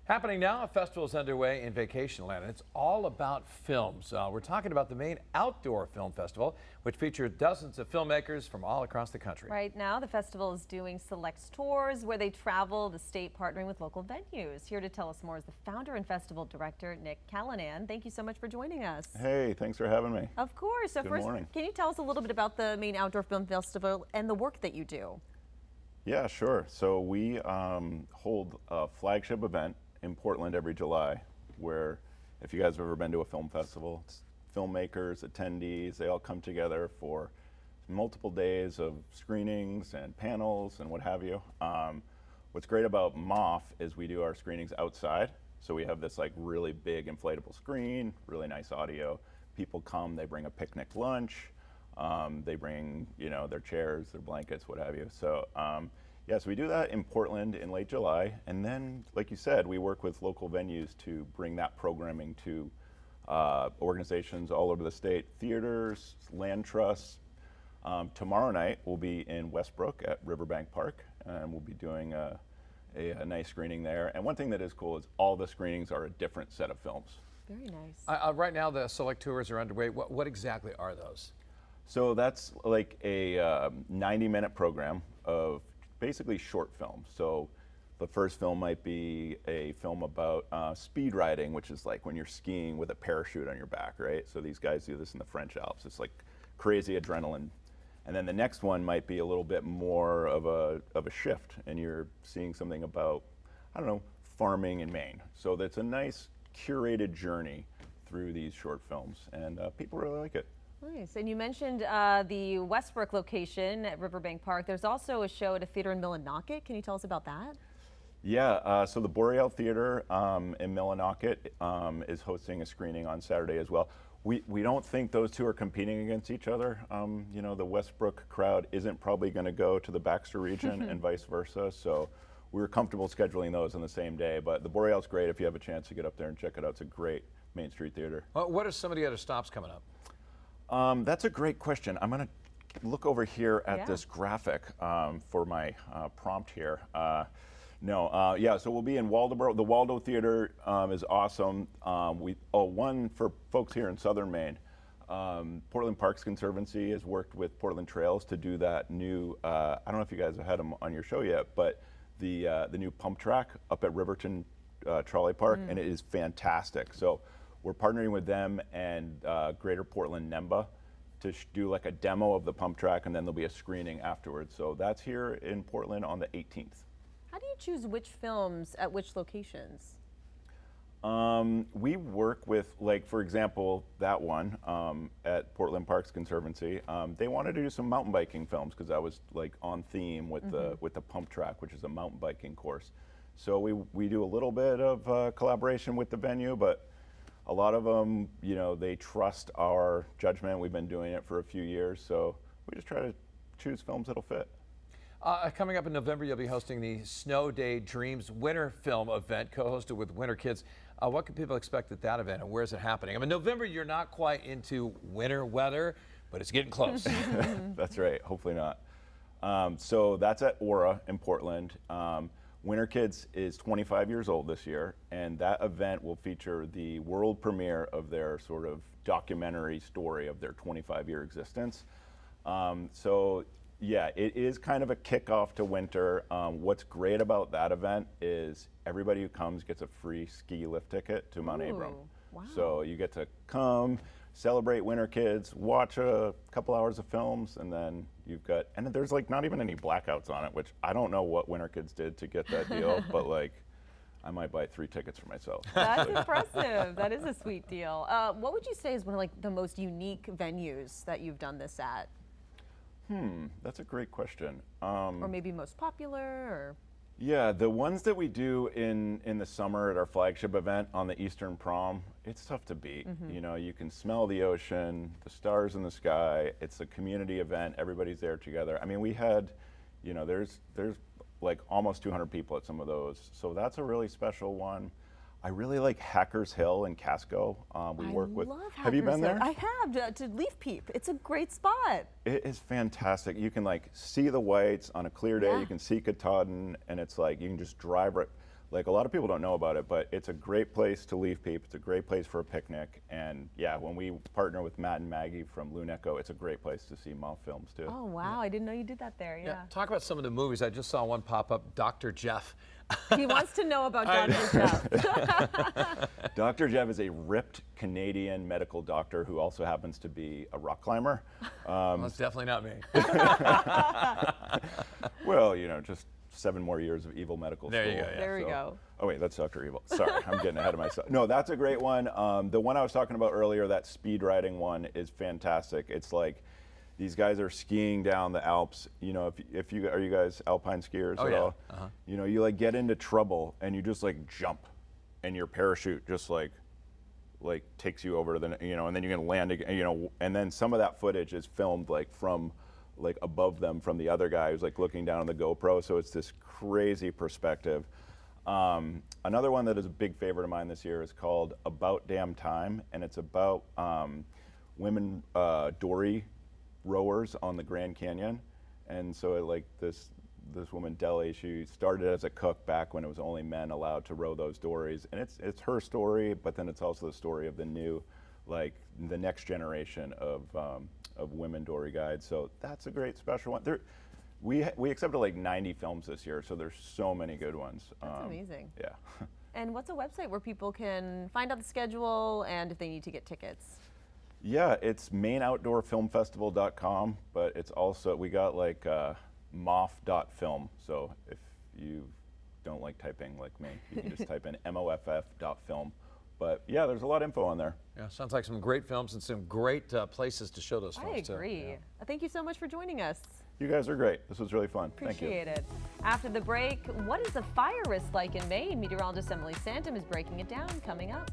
Happening now, a festival is underway in Vacationland, and it's all about films. We're talking about the Maine Outdoor Film Festival, which features dozens of filmmakers from all across the country. Right now, the festival is doing select tours where they travel the state, partnering with local venues. Here to tell us more is the founder and festival director, Nick Callanan. Thank you so much for joining us. Hey, thanks for having me. Of course. So Good morning. Can you tell us a little bit about the Maine Outdoor Film Festival and the work that you do? Yeah, sure. So we hold a flagship event in Portland every July, where if you guys have ever been to a film festival, it's filmmakers, attendees, they all come together for multiple days of screenings and panels and what have you. What's great about MOF is we do our screenings outside. So we have this like really big inflatable screen, really nice audio. People come, they bring a picnic lunch, they bring, you know, their chairs, their blankets, what have you. So yes, we do that in Portland in late July, and then, like you said, we work with local venues to bring that programming to organizations all over the state, theaters, land trusts. Tomorrow night we'll be in Westbrook at Riverbank Park, and we'll be doing a nice screening there. And one thing that is cool is all the screenings are a different set of films. Very nice. Right now, the select tours are underway. What exactly are those? So that's like a 90-minute program of basically short films. So the first film might be a film about speed riding, which is like when you're skiing with a parachute on your back, right? So these guys do this in the French Alps. It's like crazy adrenaline. And then the next one might be a little bit more of a shift, and you're seeing something about, I don't know, farming in Maine. So that's a nice curated journey through these short films, and people really like it. Nice. And you mentioned the Westbrook location at Riverbank Park. There's also a show at a theater in Millinocket. Can you tell us about that? Yeah, so the Boreal Theater in Millinocket is hosting a screening on Saturday as well. We don't think those two are competing against each other. You know, the Westbrook crowd isn't probably going to go to the Baxter region and vice versa. So we were comfortable scheduling those on the same day. But the Boreal's great if you have a chance to get up there and check it out. It's a great Main Street theater. What are some of the other stops coming up? That's a great question. I'm going to look over here at this graphic for my prompt here. Yeah, so we'll be in Waldoboro. The Waldo Theater is awesome. One for folks here in southern Maine. Portland Parks Conservancy has worked with Portland Trails to do that new, I don't know if you guys have had them on your show yet, but the new pump track up at Riverton Trolley Park, and it is fantastic. So we're partnering with them and Greater Portland NEMBA to do like a demo of the pump track, and then there'll be a screening afterwards. So that's here in Portland on the 18th. How do you choose which films at which locations? We work with, like, for example, that one at Portland Parks Conservancy. They wanted to do some mountain biking films because that was like on theme with the pump track, which is a mountain biking course. So we do a little bit of collaboration with the venue, but a lot of them, you know, they trust our judgment. We've been doing it for a few years, so we just try to choose films that'll fit. Coming up in November, you'll be hosting the Snow Day Dreams Winter Film event, co-hosted with Winter Kids. What can people expect at that event, and where is it happening? I mean, November, you're not quite into winter weather, but it's getting close. That's right. Hopefully not. So that's at Aura in Portland. Winter Kids is 25 years old this year, and that event will feature the world premiere of their sort of documentary story of their 25-year existence. So yeah, it is kind of a kickoff to winter. What's great about that event is everybody who comes gets a free ski lift ticket to Mount Abram. Wow. So you get to come, celebrate Winter Kids, watch a couple hours of films, and then and there's like not even any blackouts on it, which I don't know what Winter Kids did to get that deal, but like I might buy 3 tickets for myself. That's impressive. That is a sweet deal. What would you say is one of like the most unique venues that you've done this at? That's a great question. Or maybe most popular, or? Yeah, the ones that we do in the summer at our flagship event on the Eastern Prom, it's tough to beat. You know, you can smell the ocean, the stars in the sky. It's a community event. Everybody's there together. I mean, we had, you know, there's like almost 200 people at some of those. So that's a really special one. I really like Hackers Hill in Casco. We work with. Love Have you been there? I have to Leaf Peep. It's a great spot. It is fantastic. You can like see the whites on a clear day. You can see Katahdin, and it's like you can just drive right. like a lot of people don't know about it, but it's a great place to leave peep. It's a great place for a picnic. And yeah, when we partner with Matt and Maggie from Loon Echo, it's a great place to see MOF films too. Oh, wow. I didn't know you did that there. Yeah. Talk about some of the movies. I just saw one pop up, Dr. Jeff. He wants to know about Dr. Jeff. Dr. Jeff is a ripped Canadian medical doctor who also happens to be a rock climber. Well, it's definitely not me. Well, you know, just 7 more years of evil medical There school. you go, yeah. There we go. Oh wait, that's Dr. Evil. Sorry, I'm getting ahead of myself. No, that's a great one. The one I was talking about earlier, that speed riding one, is fantastic. It's like these guys are skiing down the Alps. You know, if you are you guys alpine skiers at all? You know, you like get into trouble and you just like jump, and your parachute just like takes you over to the, you know, and then you're gonna land again, you know, and then some of that footage is filmed like from like above them from the other guy who's like looking down on the GoPro, so it's this crazy perspective. Another one that is a big favorite of mine this year is called About Damn Time, and it's about women dory rowers on the Grand Canyon. And so like this woman Deli, she started as a cook back when it was only men allowed to row those dories, and it's her story, but then it's also the story of the new, like the next generation of women dory guides. So that's a great special one. We accepted like 90 films this year, so there's so many good ones. That's amazing. Yeah. And what's a website where people can find out the schedule and if they need to get tickets? Yeah, it's MaineOutdoorFilmFestival.com, but it's also, we got like moff.film. So if you don't like typing like me, you can just type in moff.film. But yeah, there's a lot of info on there. Yeah, sounds like some great films and some great places to show those films. I agree. Yeah. Thank you so much for joining us. You guys are great. This was really fun. Thank you. Appreciate it. After the break, what is the fire risk like in Maine? Meteorologist Emily Santom is breaking it down coming up.